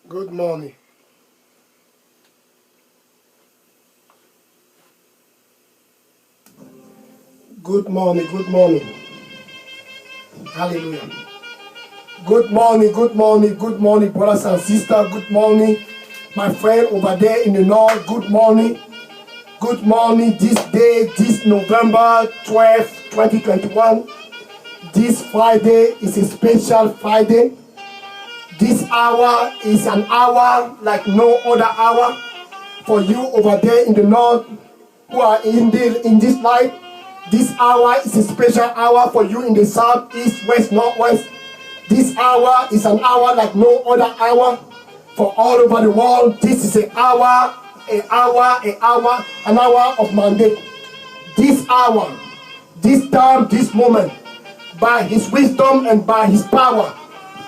Good morning. Good morning, good morning. Hallelujah. Good morning, good morning, good morning, brothers and sisters. Good morning, my friend over there in the north. Good morning. Good morning this day, this November 12th, 2021. This Friday is a special Friday. This hour is an hour like no other hour. For you over there in the north who are in this life, this hour is a special hour. For you in the south, east, west, northwest, this hour is an hour like no other hour. For all over the world, this is an hour of mandate. This hour, this time, this moment, by his wisdom and by his power,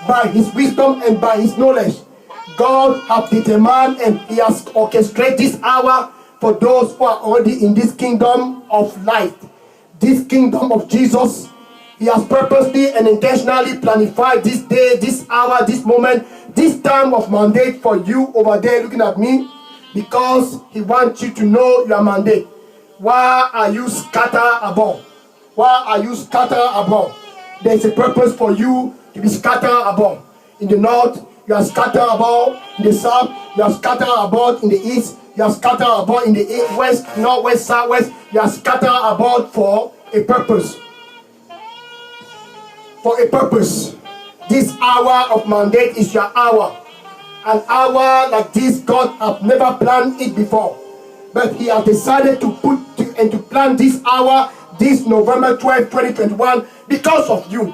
by his wisdom and by his knowledge, God has determined and he has orchestrated this hour for those who are already in this kingdom of light, this kingdom of Jesus. He has purposely and intentionally planified this day, this hour, this moment, this time of mandate for you over there looking at me, because he wants you to know your mandate. Why are you scattered abroad? Why are you scattered abroad? There's a purpose for you to be scattered abroad. In the north, you are scattered abroad. In the south, you are scattered abroad. In the east, you are scattered abroad. In the west, northwest, southwest, you are scattered abroad for a purpose. For a purpose. This hour of mandate is your hour. An hour like this, God has never planned it before. But he has decided to plan this hour, this November 12, 2021, because of you.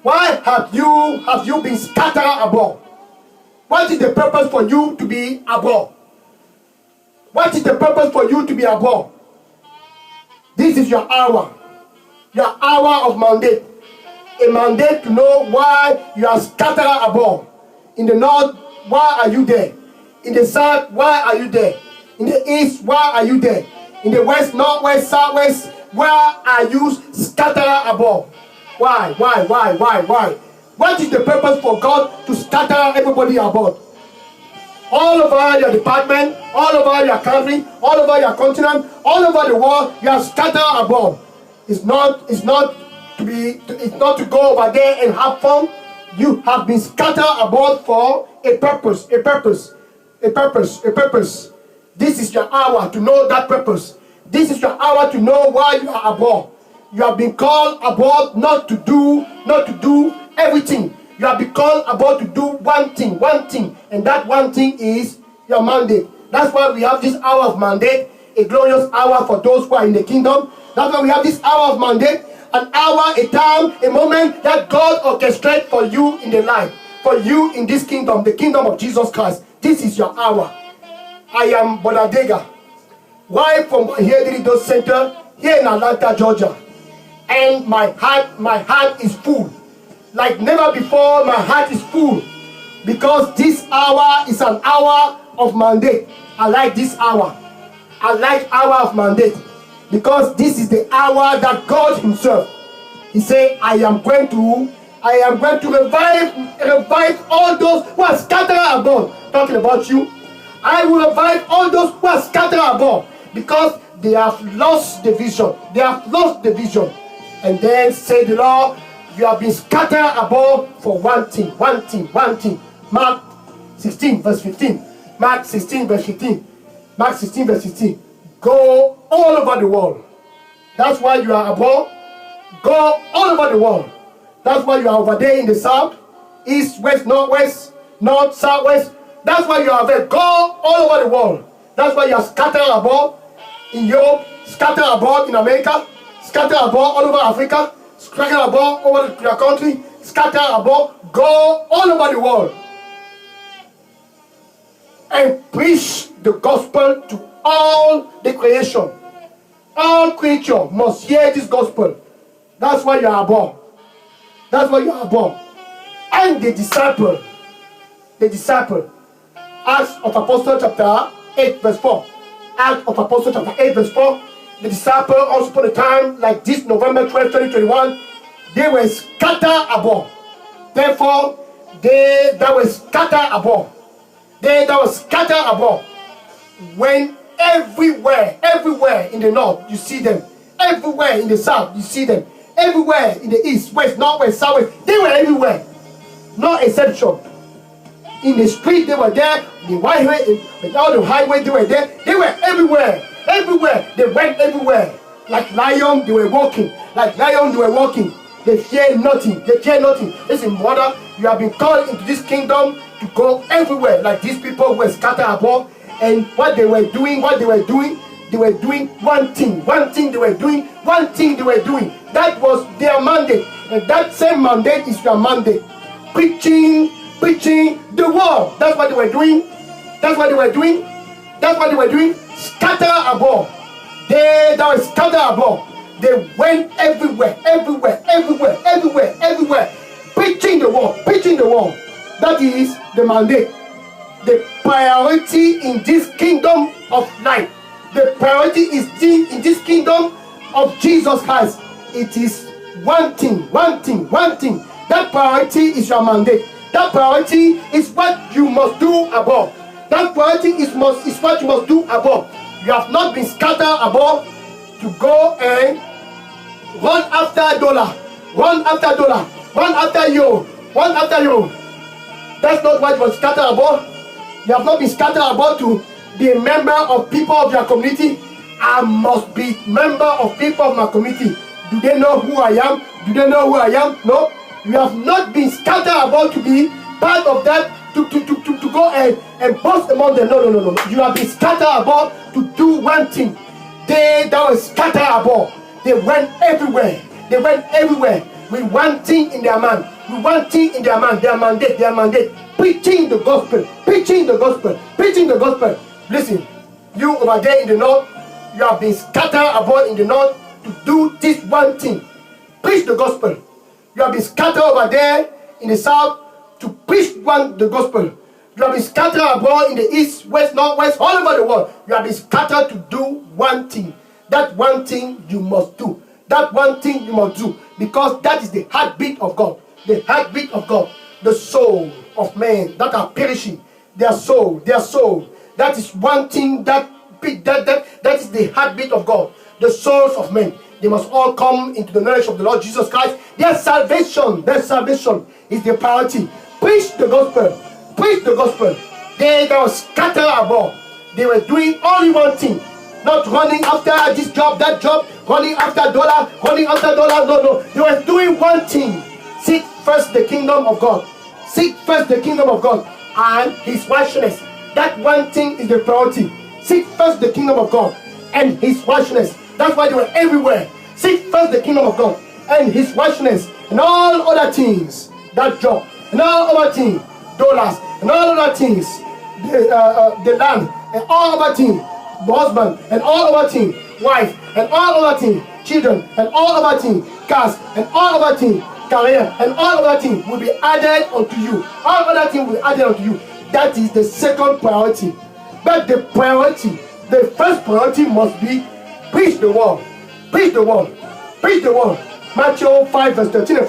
Why have you been scattered abroad? What is the purpose for you to be abroad? What is the purpose for you to be abroad? This is your hour of mandate. A mandate to know why you are scattered abroad. In the north, why are you there? In the south, why are you there? In the east, why are you there? In the west, northwest, southwest, why are you scattered abroad? Why? What is the purpose for God to scatter everybody abroad? All over your department, all over your country, all over your continent, all over the world, you are scattered abroad. It's not to go over there and have fun. You have been scattered abroad for a purpose. This is your hour to know that purpose. This is your hour to know why you are abroad. You have been called abroad not to do everything. You have been called abroad to do one thing, and that one thing is your mandate. That's why we have this hour of mandate, a glorious hour for those who are in the kingdom. That's why we have this hour of mandate, an hour, a time, a moment that God orchestrates for you in the life, for you in this kingdom, the kingdom of Jesus Christ. This is your hour. I am Bonadega, wife from Hedrido Center here in Atlanta, Georgia. And my heart is full. Like never before, my heart is full. Because this hour is an hour of mandate. I like this hour. I like hour of mandate. Because this is the hour that God himself, he said, I am going to revive all those who are scattered abroad. Talking about you. I will revive all those who are scattered abroad. Because they have lost the vision. And then say the Lord, you have been scattered abroad for one thing. Mark 16 verse 15. Mark 16 verse 15. Go all over the world. That's why you are abroad. Go all over the world. That's why you are over there in the south, east, west, northwest, north, southwest. That's why you are there. Go all over the world. That's why you are scattered abroad in Europe, scattered abroad in America, scattered abroad all over Africa, scattered abroad all over your country, scattered abroad. Go all over the world and preach the gospel to all the creation. All creature must hear this gospel. That's why you are born. And the disciple, Acts of Apostles chapter 8 verse 4. Acts of Apostles chapter 8 verse 4. The disciple also put a time like this November 12, 2021. They were scattered abroad. Therefore, they that were scattered abroad They that were scattered abroad. When everywhere in the north, you see them. Everywhere in the south, you see them. Everywhere in the east, west, north, west, south, west, they were everywhere. No exception. In the street, they were there. The highway, with all the highway, they were there. They were everywhere. Everywhere. They went everywhere. Like lion, they were walking. Like lion, they were walking. They fear nothing. They fear nothing. Listen, brother, you have been called into this kingdom to go everywhere. Like these people were scattered abroad. And what they were doing, they were doing one thing they were doing, one thing they were doing. That was their mandate. And that same mandate is your mandate. Preaching the word. That's what they were doing. That's what they were doing. That's what they were doing. Scatter abroad. They that were scattered abroad. They went everywhere. Preaching the word. That is the mandate. The priority in this kingdom of life. The priority is in this kingdom of Jesus Christ. It is one thing. That priority is your mandate. That priority is what you must do above. That priority is what you must do above. You have not been scattered above to go and run after dollar, run after you. That's not what you were scattered above. You have not been scattered about to be a member of people of your community. I must be member of people of my community. Do they know who I am? No. You have not been scattered about to be part of that, to go and boast among them. No. You have been scattered about to do one thing. They that were scattered about, they went everywhere. With one thing in their mind. Their mandate. Preaching the gospel. Listen, you over there in the north, you have been scattered about in the north to do this one thing. Preach the gospel. You have been scattered over there in the south to preach the gospel. You have been scattered abroad in the east, west, north, west, all over the world. You have been scattered to do one thing. That one thing you must do. Because that is the heartbeat of God. The soul of men that are perishing. Their soul. That is one thing that is the heartbeat of God. The souls of men. They must all come into the knowledge of the Lord Jesus Christ. Their salvation is the priority. Preach the gospel. They that were scattered abroad, they were doing only one thing. Not running after this job, that job, running after dollar. No. They were doing one thing. Seek first the kingdom of God. And his righteousness. That one thing is the priority. Seek first the kingdom of God and his righteousness. That's why they were everywhere. Seek first the kingdom of God and his righteousness, and all other things, that job, and all other things, dollars, and all other things, the land, and all other things, husband, and all other things, wife, and all other things, children, and all other things, cars, and all other things, career, and all other things will be added unto you. All other things will be added unto you. That is the second priority. But the first priority must be preach the word. Matthew 5 verse 13 and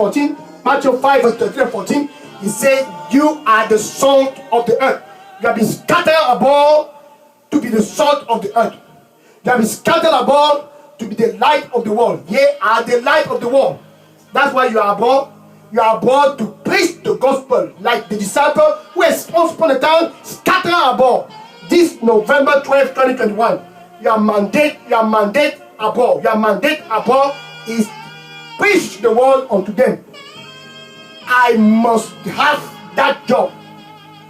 14. He said, you are the salt of the earth. You have been scattered abroad to be the salt of the earth. You have been scattered abroad to be the light of the world. Ye are the light of the world. That's why you are abroad. You are abroad to preach the gospel, like the disciple who is once upon a time scattered abroad. This November 12, 2021, your mandate abroad is preach the word unto them. I must have that job.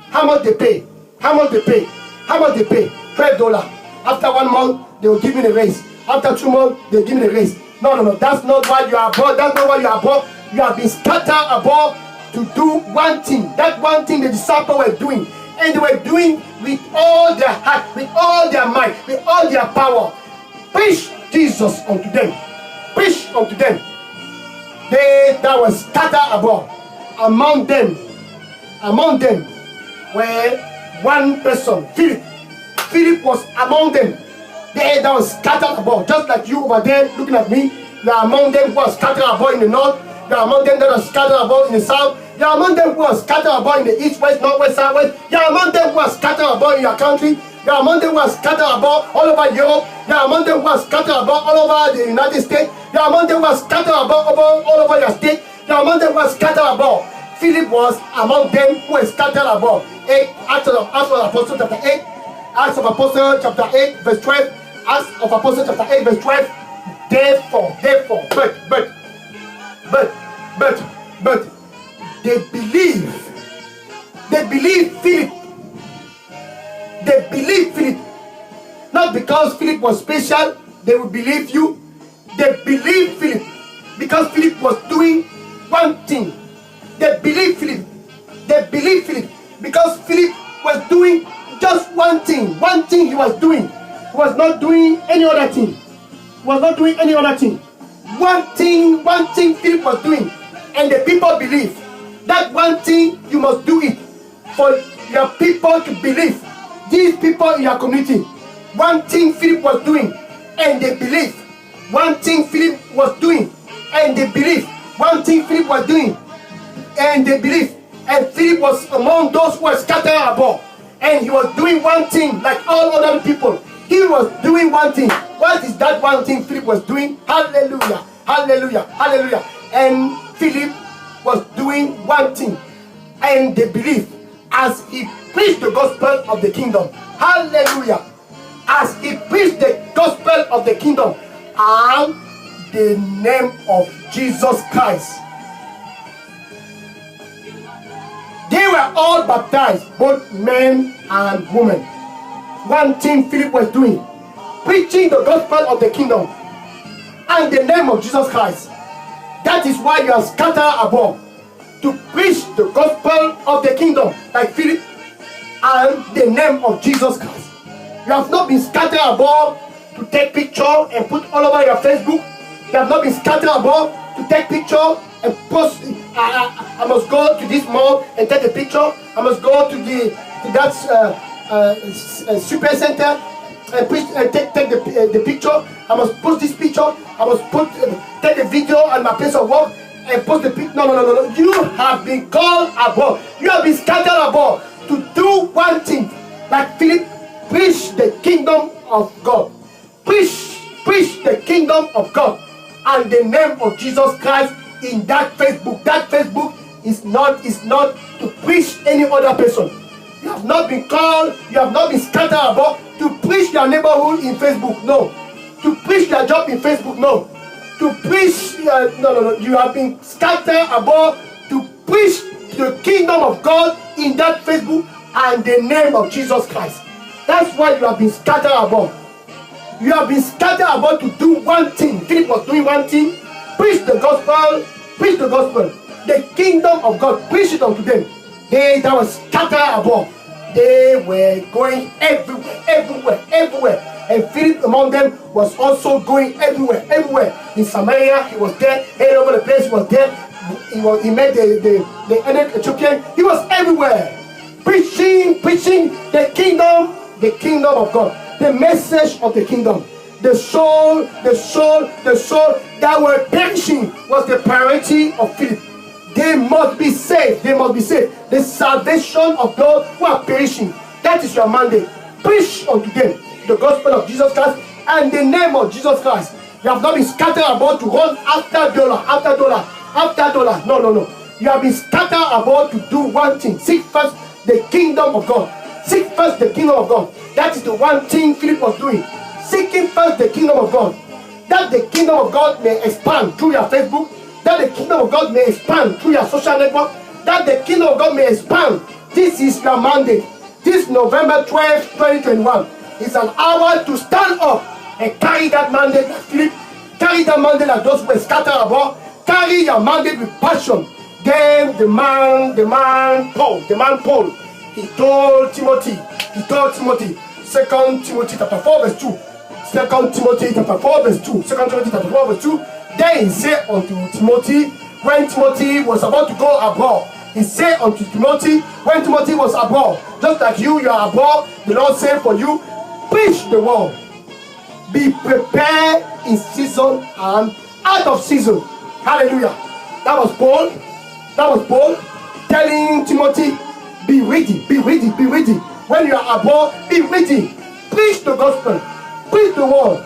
How much they pay? $12. After 1 month, they will give me the raise. After 2 months, they'll give me the raise. No. That's not why you are abroad. You have been scattered abroad to do one thing. That one thing the disciples were doing. And they were doing with all their heart, with all their might, with all their power. Preach Jesus unto them. They that were scattered abroad. Among them were one person, Philip. Philip was among them. They that were scattered abroad. Just like you over there looking at me. You are among them who are scattered abroad in the north. You are among them that are scattered about in the south. You are among them who are scattered about in the east, west, northwest, southwest. You are among them who are scattered about in your country. You are among them who are scattered about all over Europe. You are among them who are scattered about all over the United States. You are among them who are scattered about all over your state. You are among them who are scattered about. Philip was among them who were scattered about. Acts of Apostles chapter 8. Acts of Apostles chapter 8 verse 12. Acts of Apostles chapter 8 verse 12. Therefore, but they believe Philip. They believe Philip. Not because Philip was special, they will believe you. They believe Philip because Philip was doing one thing. They believe Philip. They believe Philip because Philip was doing just one thing. One thing he was doing. He was not doing any other thing. He was not doing any other thing. One thing Philip was doing. And the people believe. That one thing, you must do it for your people to believe. These people in your community. One thing Philip was doing, and they believe. One thing Philip was doing, and they believe. One thing Philip was doing, and they believe. And Philip was among those who were scattered abroad. And he was doing one thing like all other people. He was doing one thing. What is that one thing Philip was doing? Hallelujah. Hallelujah. Hallelujah. And Philip was doing one thing. And they believe as he preached the gospel of the kingdom. Hallelujah. As he preached the gospel of the kingdom and the name of Jesus Christ. They were all baptized, both men and women. One thing Philip was doing, preaching the gospel of the kingdom and the name of Jesus Christ. That is why you are scattered abroad, to preach the gospel of the kingdom like Philip and the name of Jesus Christ. You have not been scattered abroad to take picture and put all over your Facebook. You have not been scattered abroad to take picture and post. I must go to this mall and take a picture. I must go to that super center and take the picture. I must post this picture. I must take the video on my place of work and post the picture. No. You have been called abroad. You have been scattered abroad to do one thing. Like Philip, preach the kingdom of God. Preach the kingdom of God and the name of Jesus Christ in that Facebook. That Facebook is not to preach any other person. You have not been called, you have not been scattered about to preach your neighborhood in Facebook. No. To preach your job in Facebook. No. To preach no. You have been scattered about to preach the kingdom of God in that Facebook and the name of Jesus Christ. That's why you have been scattered about. You have been scattered about to do one thing. Philip was doing one thing. Preach the gospel. Preach the gospel. The kingdom of God. Preach it unto them. They that were scattered abroad. They were going everywhere. And Philip among them was also going everywhere. In Samaria, he was there. All over the place, he was there. He met the Ethiopian. He was everywhere. Preaching the kingdom of God. The message of the kingdom. The soul that were perishing was the priority of Philip. They must be saved. The salvation of those who are perishing. That is your mandate. Preach unto them the gospel of Jesus Christ and the name of Jesus Christ. You have not been scattered about to run after dollar. No. You have been scattered about to do one thing. Seek first the kingdom of God. Seek first the kingdom of God. That is the one thing Philip was doing. Seeking first the kingdom of God. That the kingdom of God may expand through your Facebook. That the kingdom of God may expand through your social network. That the kingdom of God may expand. This is your mandate. This November 12, 2021 is an hour to stand up and carry that mandate like Philip. Carry that mandate like those who were scattered abroad. Carry your mandate with passion. Then the man Paul, he told Timothy, 2 Timothy chapter 4 verse 2. 2 Timothy chapter 4 verse 2. 2 Timothy chapter 4 verse 2. Then he said unto Timothy, when Timothy was about to go abroad, he said unto Timothy, when Timothy was abroad, just like you are abroad, the Lord said for you, preach the word. Be prepared in season and out of season. Hallelujah. That was Paul. That was Paul telling Timothy, be ready, be ready, be ready. When you are abroad, be ready. Preach the gospel. Preach the word.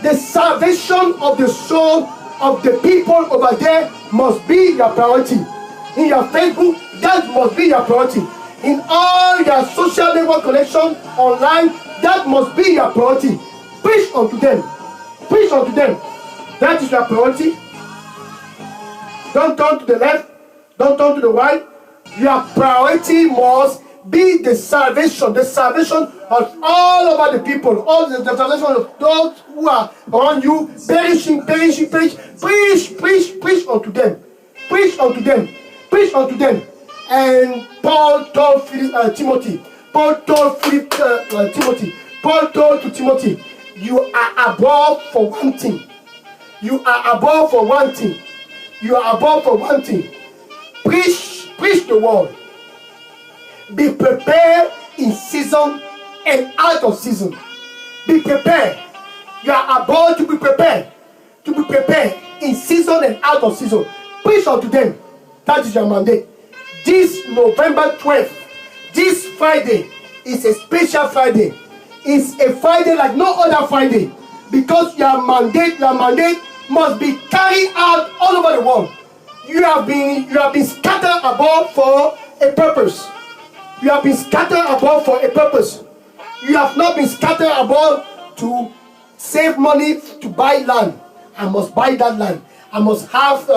The salvation of the soul of the people over there must be your priority. In your Facebook, that must be your priority. In all your social network connection online, that must be your priority. Preach unto them. Preach unto them. That is your priority. Don't turn to the left. Don't turn to the right. Your priority must be the salvation of all over the people, all the salvation of those who are around you, perishing. Preach unto them. Preach unto them. Preach unto them. And Paul told Timothy. Paul told to Timothy, you are above for one thing. You are above for one thing. You are above for one thing. Preach the word. Be prepared in season and out of season. Be prepared. You are about to be prepared. To be prepared in season and out of season. Preach unto them. That is your mandate. This November 12th, this Friday is a special Friday. It's a Friday like no other Friday. Because your mandate must be carried out all over the world. You have been scattered abroad for a purpose. You have been scattered abroad for a purpose. You have not been scattered abroad to save money to buy land. I must buy that land. I must have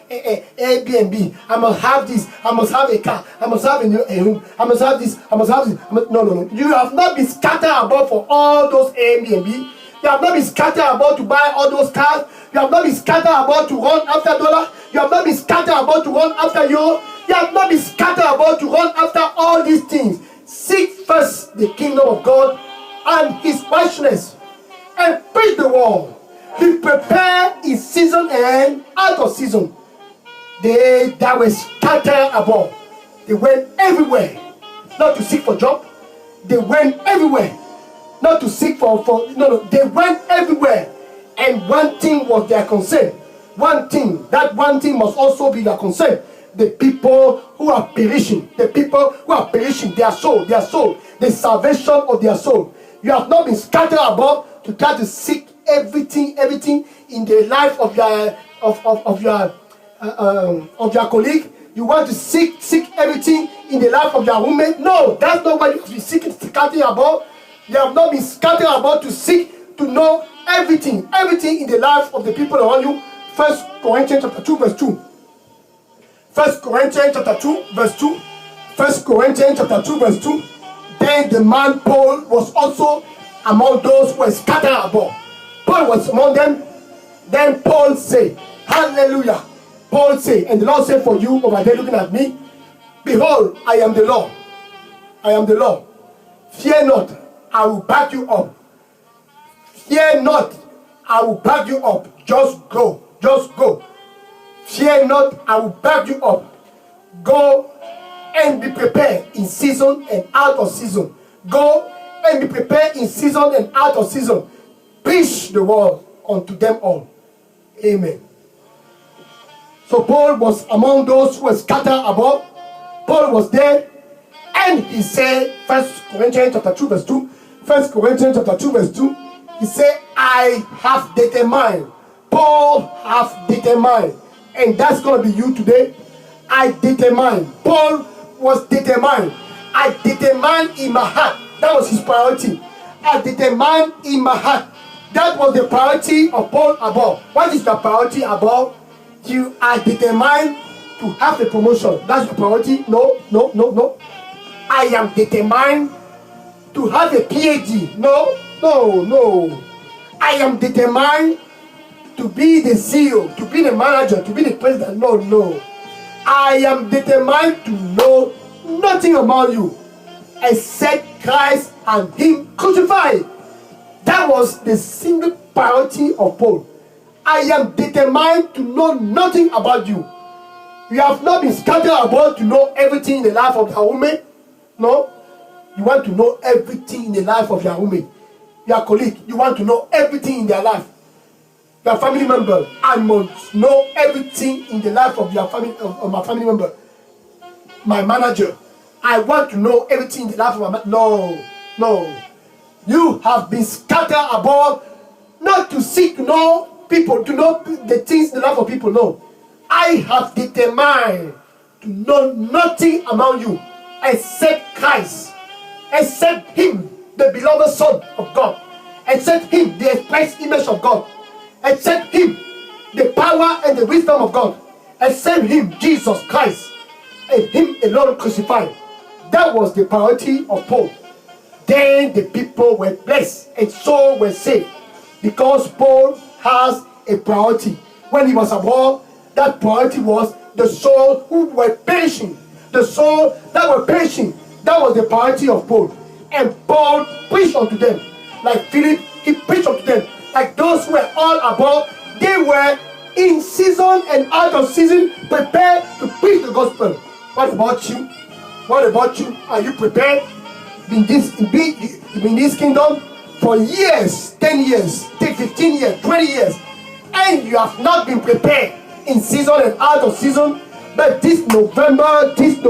Airbnb. I must have this. I must have a car. I must have a room. I must have this. I must have this. No. You have not been scattered abroad for all those Airbnb. You have not been scattered about to buy all those cars. You have not been scattered about to run after dollar. You have not been scattered about to run after euro. You have not been scattered about to run after all these things. Seek first the kingdom of God and his righteousness, and preach the word. Be prepared in season and out of season. They that were scattered abroad, they went everywhere, not to seek for job. They went everywhere, not to seek for they went everywhere. And one thing was their concern. One thing must also be their concern. The people who are perishing, their soul, the salvation of their soul. You have not been scattered about to try to seek everything in the life of your colleague. You want to seek everything in the life of your roommate. No, that's not what you have been scattered about. You have not been scattered about to seek to know everything in the life of the people around you. 1 Corinthians chapter 2 verse 2. 1 Corinthians chapter 2 verse 2. 1 Corinthians chapter 2 verse 2. Then the man Paul was also among those who were scattered abroad. Paul was among them. Then Paul said, hallelujah. Paul said, and the Lord said for you over there looking at me, behold, I am the Lord. I am the Lord. Fear not, I will back you up. Fear not, I will back you up. Just go. Just go. Fear not, I will back you up. Go and be prepared in season and out of season. Go and be prepared in season and out of season. Preach the word unto them all. Amen. So Paul was among those who were scattered abroad. Paul was there, and he said, 1 Corinthians chapter 2 verse 2. 1 Corinthians chapter 2 verse 2. He said, I have determined. Paul have determined. And that's going to be you today. I determined. Paul was determined. I determined in my heart. That was his priority. I determined in my heart. That was the priority of Paul above. What is the priority above? You are determined to have a promotion. That's your priority? No. I am determined to have a PhD. No. I am determined to be the CEO, to be the manager, to be the president. No. I am determined to know nothing about you except Christ and him crucified. That was the single priority of Paul. I am determined to know nothing about you. You have not been scattered about to know everything in the life of your roommate. No. You want to know everything in the life of your roommate. Your colleague, you want to know everything in their life. your family member. I must know everything in the life of your family, of my family member. My manager. I want to know everything in the life of my manager. No, no. You have been scattered abroad not to seek to know people, to know the things in the life of people. No. I have determined to know nothing among you except Christ, except Him, the beloved Son of God, except Him, the express image of God, except Him, the power and the wisdom of God, except Him, Jesus Christ, and Him alone crucified. That was the priority of Paul. Then the people were blessed and so were saved, because Paul has a priority. When he was abroad, that priority was the soul who were perishing. The soul that were perishing. That was the priority of Paul. And Paul preached unto them. Like Philip, he preached unto them. Like those who were all abroad, they were in season and out of season prepared to preach the gospel. What about you? What about you? Are you prepared? In this kingdom for years, 10 years, 15 years, 20 years, and you have not been prepared in season and out of season. But this November 12th,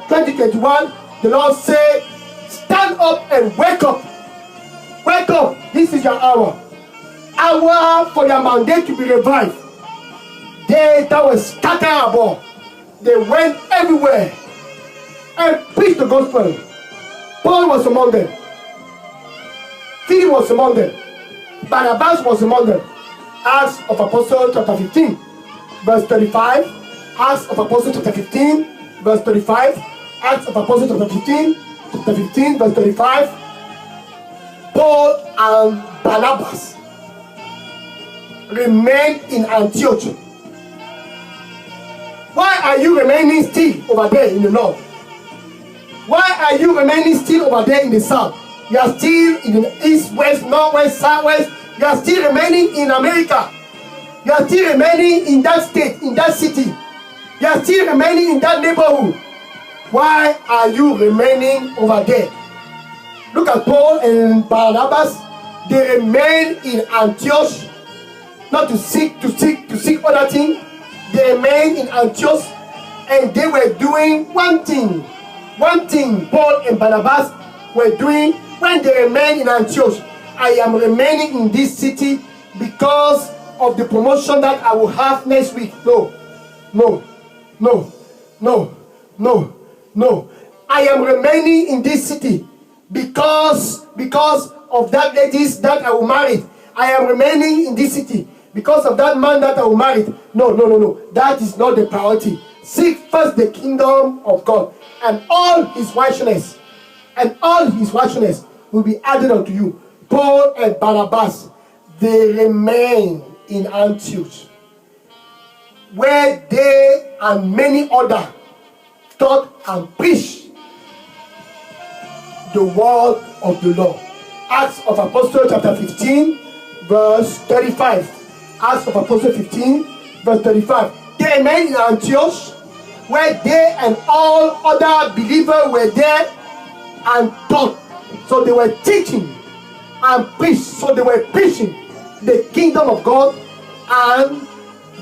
2021, the Lord said, stand up and wake up. Wake up. This is your hour. Hour for your mandate to be revived. They that were scattered abroad, they went everywhere and preached the gospel. Paul was among them. Philip was among them. Barnabas was among them. Acts of Apostles chapter 15 verse 35. Acts of Apostles chapter 15 verse 35. Acts of Apostles chapter 15 verse 35. Paul and Barnabas remained in Antioch. Why are you remaining still over there in the north? Why are you remaining still over there in the south? You are still in the east, west, northwest, southwest. You are still remaining in America. You are still remaining in that state, in that city. You are still remaining in that neighborhood. Why are you remaining over there? Look at Paul and Barnabas. They remained in Antioch, not to seek other things. They remained in Antioch, and they were doing one thing. One thing Paul and Barnabas were doing when they remained in Antioch. I am remaining in this city because of the promotion that I will have next week. No. I am remaining in this city because of that ladies that I will marry. I am remaining in this city because of that man that I will marry. No. That is not the priority. Seek first the kingdom of God, and all his righteousness, will be added unto you. Paul and Barnabas, they remain in Antioch, where they and many others taught and preached the word of the Lord. Acts of Apostles chapter 15 verse 35. Acts of Apostles 15 verse 35. They remained in Antioch, where they and all other believers were there and taught. So they were teaching and preached. So they were preaching the kingdom of God and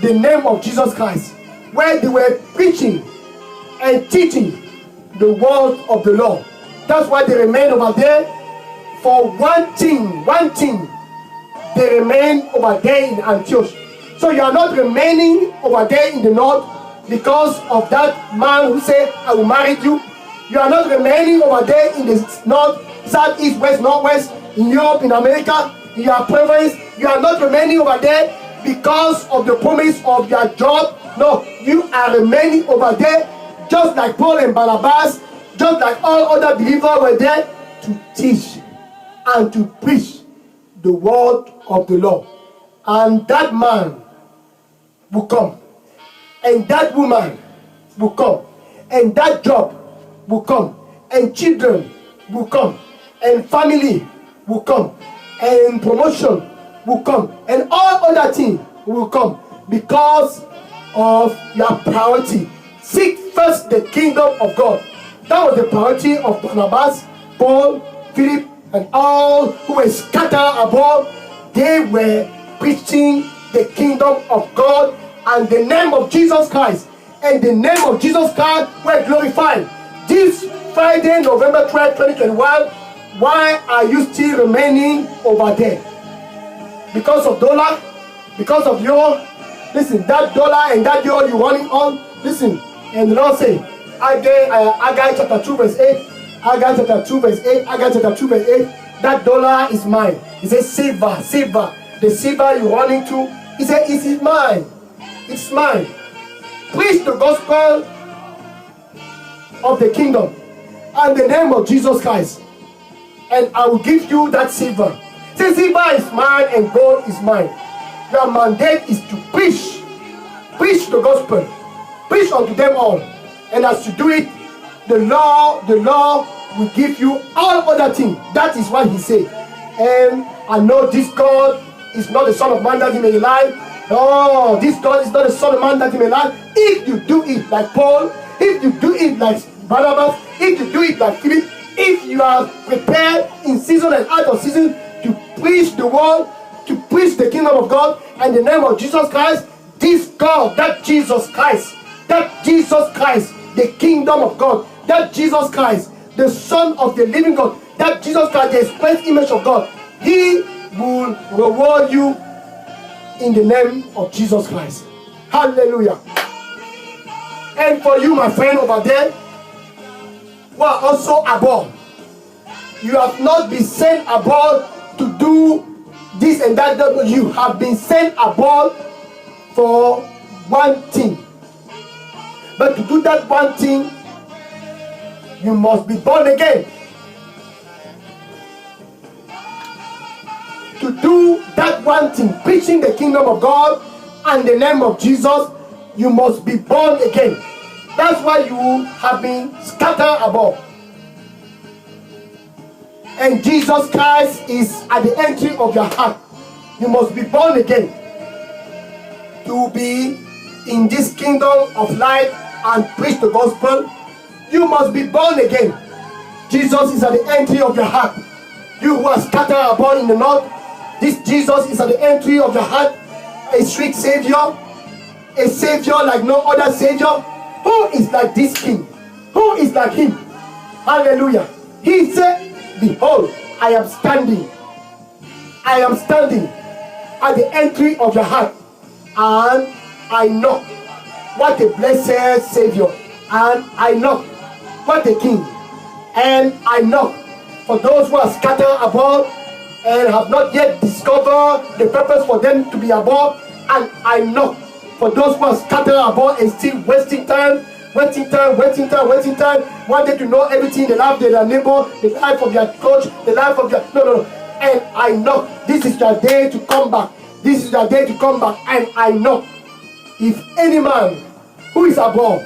the name of Jesus Christ, where they were preaching and teaching the word of the Lord. That's why they remained over there for one thing. They remain over there in Antioch. So you are not remaining over there in the north because of that man who said, I will marry you. You are not remaining over there in the north, south, east, west, northwest, in Europe, in America, in your province. You are not remaining over there because of the promise of your job. No, you are remaining over there just like Paul and Barnabas, just like all other believers were there to teach and to preach the word of the Lord. And that man will come, and that woman will come, and that job will come, and children will come, and family will come, and promotion will come, and all other things will come because of your priority. Seek first the kingdom of God. That was the priority of Barnabas, Paul, Philip, and all who were scattered abroad. They were preaching the kingdom of God and the name of Jesus Christ. And the name of Jesus Christ were glorified. This Friday, November 12, 2021, why are you still remaining over there? Because of dollar? Because of euro? Listen, that dollar and that euro you're running on, listen, and the Lord say, Haggai chapter 2 verse 8, Haggai chapter 2 verse 8, Haggai chapter 2 verse 8, that dollar is mine. He says, silver, the silver you're running to, he said, it is mine. It's mine. Preach the gospel of the kingdom and the name of Jesus Christ, and I will give you that silver. Say, silver is mine and gold is mine. Your mandate is to preach the gospel, preach unto them all, and as you do it, the Lord will give you all other things. That is what he said. And I know this God is not the Son of Man that he may lie. No, this God is not the Son of Man that he may lie. If you do it like Paul, if you do it like Barnabas, if you do it like Philip, if you are prepared in season and out of season to preach the word, to preach the kingdom of God and the name of Jesus Christ, this God, that Jesus Christ, the kingdom of God, that Jesus Christ, the Son of the living God, that Jesus Christ, the express image of God, he will reward you in the name of Jesus Christ. Hallelujah. And for you, my friend over there, who are also abroad, you have not been sent abroad to do this and that. You have been sent abroad for one thing. But to do that one thing, you must be born again. To do that one thing, preaching the kingdom of God and the name of Jesus, you must be born again. That's why you have been scattered abroad. And Jesus Christ is at the entry of your heart. You must be born again to be in this kingdom of light and preach the gospel. You must be born again. Jesus is at the entry of your heart. You who are scattered abroad in the north, this Jesus is at the entry of your heart. A sweet Savior, a Savior like no other Savior. Who is like this King? Who is like him? Hallelujah. He said, behold, I am standing at the entry of your heart, and I knock. What a blessed Savior. And I knock. What a King. And I knock. For those who are scattered abroad and have not yet discovered the purpose for them to be abroad, and I knock. For those who are scattered abroad and still wasting time, wanting to know everything in the life of their neighbor, the life of your coach, the life of your... No. And I knock. This is your day to come back. This is your day to come back. And I knock. If any man who is abroad,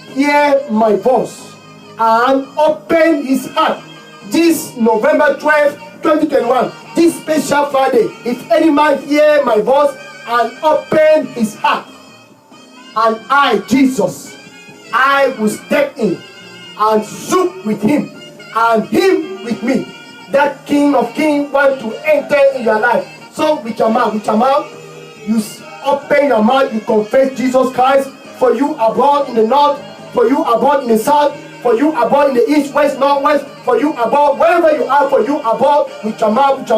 hear my voice and open his heart, this November 12, 2021, this special Friday, if any man hear my voice and open his heart, and I, Jesus, I will step in and sup with him and him with me. That King of Kings wants to enter in your life. So with your mouth, you open your mouth, you confess Jesus Christ. For you abroad in the north, for you abroad in the south, for you abroad in the east, west, northwest, for you abroad, wherever you are, for you abroad, with your mouth,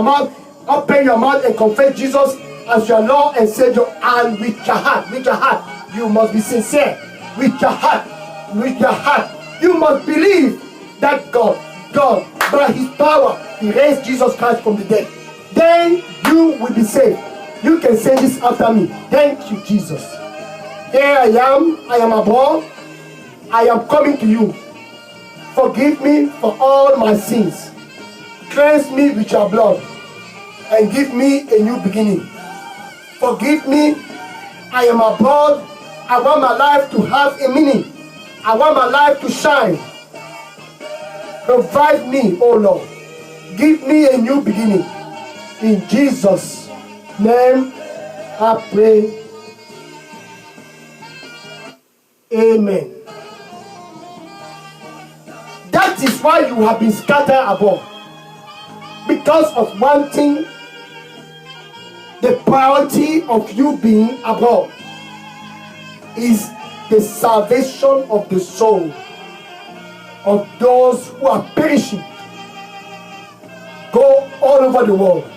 open your mouth and confess Jesus as your Lord and Savior. And with your heart, you must be sincere. With your heart, you must believe that God, by his power, he raised Jesus Christ from the dead. Then you will be saved. You can say this after me. Thank you, Jesus. Here I am abroad. I am coming to you. Forgive me for all my sins. Cleanse me with your blood and give me a new beginning. Forgive me. I am abroad. I want my life to have a meaning. I want my life to shine. Revive me, oh Lord. Give me a new beginning. In Jesus' name I pray. Amen. That is why you have been scattered abroad. because of one thing, the priority of you being abroad is the salvation of the soul of those who are perishing. Go all over the world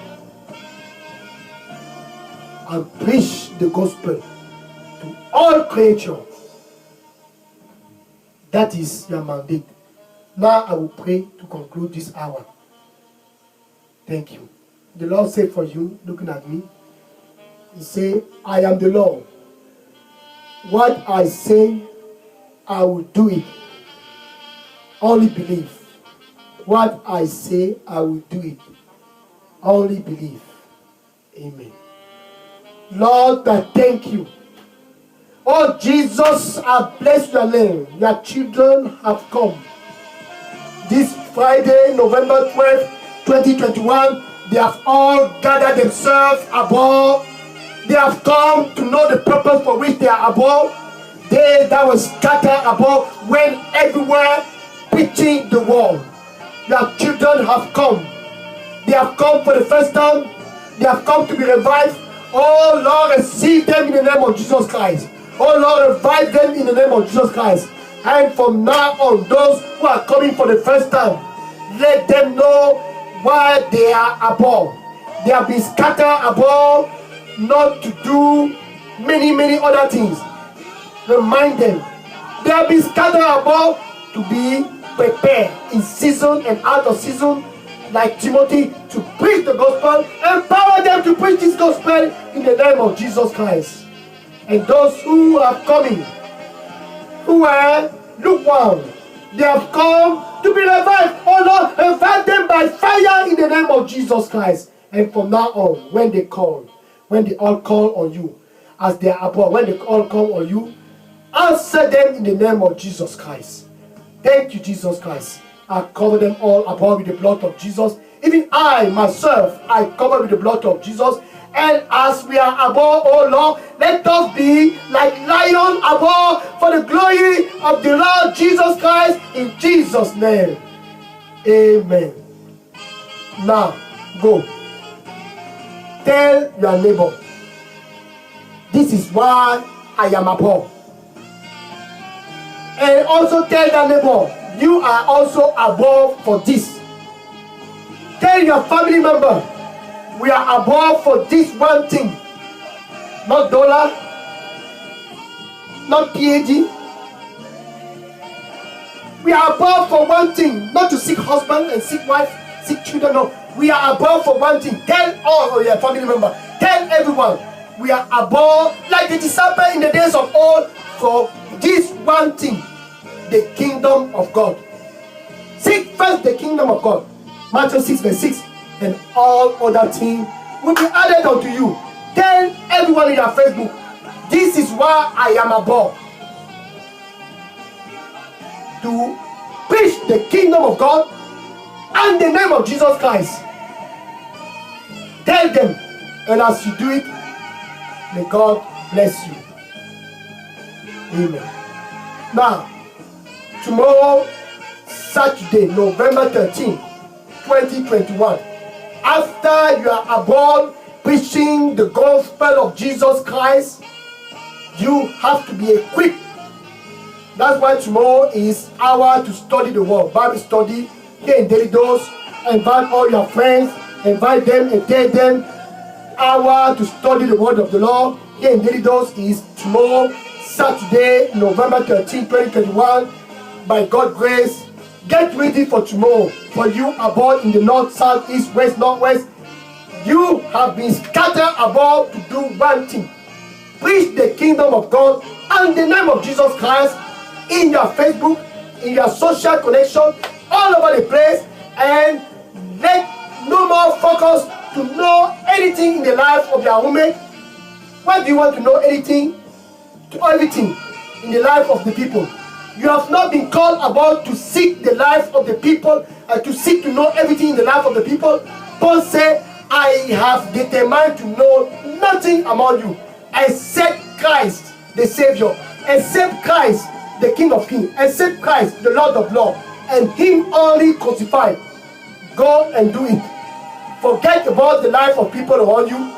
and preach the gospel to all creatures. That is your mandate. Now I will pray to conclude this hour. Thank you. The Lord said for you, looking at me, He said, I am the Lord. What I say, I will do it. Only believe. What I say, I will do it. Only believe. Amen. Lord, I thank you. Oh Jesus, I bless your name. Your children have come. This Friday, November 12th, 2021, they have all gathered themselves above. They have come to know the purpose for which they are above. They that were scattered above went everywhere preaching the word. Your children have come. They have come for the first time. They have come to be revived. Oh Lord, receive them in the name of Jesus Christ. Oh Lord, revive them in the name of Jesus Christ. And from now on, those who are coming for the first time, let them know why they are above. They have been scattered above, not to do many other things. Remind them, they have been scattered above to be prepared in season and out of season, like Timothy, to preach the gospel. Empower them to preach this gospel in the name of Jesus Christ. And those who are coming, who are lukewarm, they have come to be revived. Oh Lord, revive them by fire in the name of Jesus Christ. And from now on, when they all call on you, as they are above, when they all call on you, answer them in the name of Jesus Christ. Thank you, Jesus Christ. I cover them all above with the blood of Jesus. Even I, myself, I cover with the blood of Jesus. And as we are above, oh Lord, let us be like lion above for the glory of the Lord Jesus Christ, in Jesus' name. Amen. Now, go. Tell your neighbor, this is why I am above. And also tell your neighbor, you are also above for this. Tell your family member, we are above for this one thing. Not dollar, not PhD. We are above for one thing, not to seek husband and seek wife, seek children. No, we are above for one thing. Tell all of your family members, tell everyone, we are above, like the disciples in the days of old, for this one thing, the kingdom of God. Seek first the kingdom of God. Matthew 6 verse 6. And all other things will be added unto you. Tell everyone in your Facebook, this is why I am above. To preach the kingdom of God and the name of Jesus Christ. Tell them, and as you do it, may God bless you. Amen. Now, tomorrow, Saturday, November 13, 2021, after you are above preaching the gospel of Jesus Christ, you have to be equipped. That's why tomorrow is hour to study the word. Bible study here in Daily Dose. Invite all your friends, invite them and tell them hour to study the word of the Lord here in Daily Dose is tomorrow, Saturday, November 13, 2021. By God's grace, get ready for tomorrow. For you abroad in the north, south, east, west, northwest, you have been scattered abroad to do one thing. Preach the kingdom of God and the name of Jesus Christ in your Facebook, in your social connection, all over the place, and let no more focus to know anything in the life of your roommate. Why do you want to know anything to everything in the life of the people? You have not been called about to seek the life of the people and to seek to know everything in the life of the people. Paul said, I have determined to know nothing among you except Christ the Savior, except Christ the King of Kings, except Christ the Lord of Lords, and Him only crucified. Go and do it. Forget about the life of people around you.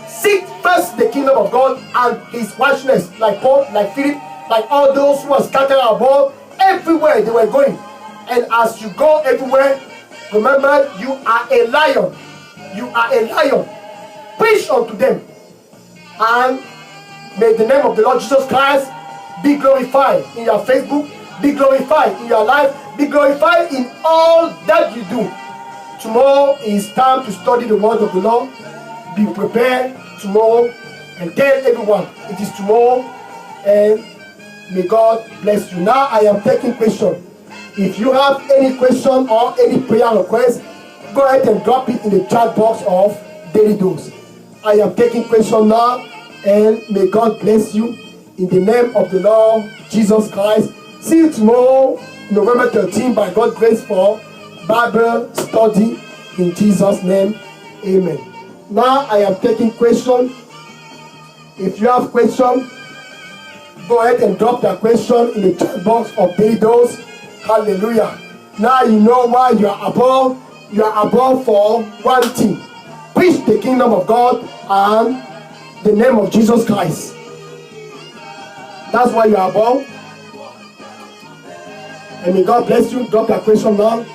Seek first the kingdom of God and his righteousness, like Paul, like Philip, like all those who are scattered abroad, everywhere they were going. And as you go everywhere, remember, you are a lion. You are a lion. Preach unto them. And may the name of the Lord Jesus Christ be glorified in your Facebook, be glorified in your life, be glorified in all that you do. Tomorrow is time to study the word of the Lord. Be prepared tomorrow and tell everyone it is tomorrow, and may God bless you. Now I am taking questions. If you have any question or any prayer request, go ahead and drop it in the chat box of Daily Dose. I am taking questions now, and may God bless you in the name of the Lord Jesus Christ. See you tomorrow, November 13, by God's grace, for Bible study in Jesus' name. Amen. Now I am taking questions. If you have questions, go ahead and drop that question in the chat box of Daily Dose. Hallelujah. Now you know why you are above. You are above for one thing. Preach the kingdom of God and the name of Jesus Christ. That's why you are above. And may God bless you. Drop that question now.